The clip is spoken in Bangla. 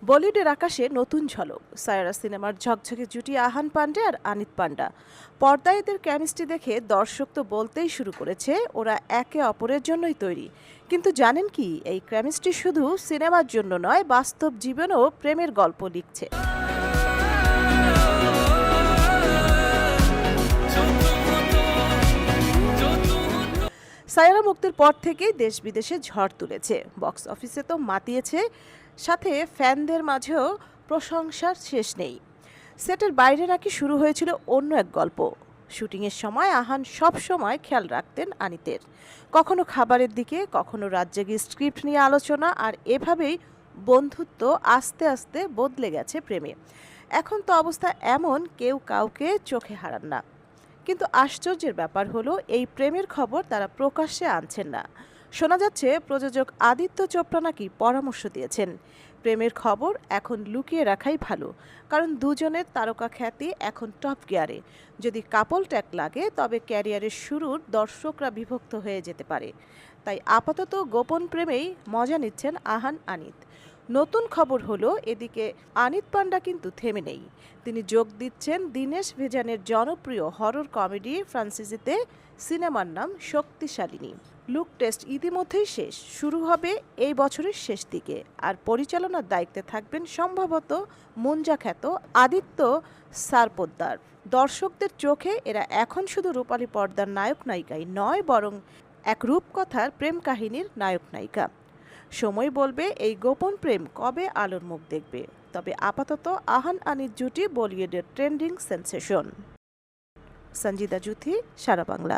বলিউডের আকাশে নতুন ঝলক। সায়রা সিনেমার ঝকঝকে জুটি আহান পান্ডে আর আনিত পান্ডা। পর্দায় এদের কেমিস্ট্রি দেখে দর্শক তো বলতেই শুরু করেছে ওরা একে অপরের জন্যই তৈরি। কিন্তু জানেন কি, এই কেমিস্ট্রি শুধু সিনেমার জন্য নয়, বাস্তব জীবনেও প্রেমের গল্প লিখছে। সায়রা মুক্তির পর থেকেই দেশ বিদেশে ঝড় তুলেছে, বক্স অফিসে তো মাতিয়েছে, সাথে ফ্যানদের মাঝেও প্রশংসার শেষ নেই। সেটের বাইরে নাকি শুরু হয়েছিল অন্য এক গল্প। শুটিংয়ের সময় আহান সব সময় খেয়াল রাখতেন আনিতের, কখনো খাবারের দিকে, কখনো রাজ্জাগী স্ক্রিপ্ট নিয়ে আলোচনা, আর এভাবেই বন্ধুত্ব আস্তে আস্তে বদলে গেছে প্রেমে। এখন তো অবস্থা এমন, কেউ কাউকে চোখে হারান না। কিন্তু আশ্চর্যের ব্যাপার হলো, এই প্রেমের খবর তারা প্রকাশ্যে আনছেন না। শোনা যাচ্ছে প্রযোজক আদিত্য চোপড়া নাকি পরামর্শ দিয়েছেন, প্রেমের খবর এখন লুকিয়ে রাখাই ভালো, কারণ দুজনের তারকা খ্যাতি এখন টপ গিয়ারে। যদি কাপল ট্যাগ লাগে তবে ক্যারিয়ারের শুরুর দর্শকরা বিভক্ত হয়ে যেতে পারে। তাই আপাতত গোপন প্রেমেই মজা নিচ্ছেন আহান আনিত। নতুন খবর হলো, এদিকে আনিত পান্ডা কিন্তু থেমে নেই। তিনি যোগ দিচ্ছেন দীনেশ ভিজানের জনপ্রিয় হরর কমেডি ফ্রান্সিসিতে। সিনেমার নাম শক্তিশালিনী। লুক টেস্ট ইতিমধ্যেই শেষ, শুরু হবে এই বছরের শেষ দিকে। আর পরিচালনার দায়িত্বে থাকবেন সম্ভবত মুঞ্জা খ্যাত আদিত্য সারপোদ্দার। দর্শকদের চোখে এরা এখন শুধু রূপালী পর্দার নায়ক নায়িকাই নয়, বরং এক রূপকথার প্রেম কাহিনীর নায়ক নায়িকা। সময় বলবে এই গোপন প্রেম কবে আলোর মুখ দেখবে। তবে আপাতত আহান আনিত জুটি বলিউডের ট্রেন্ডিং সেন্সেশন। সঞ্জিদা জুথি, সারা বাংলা।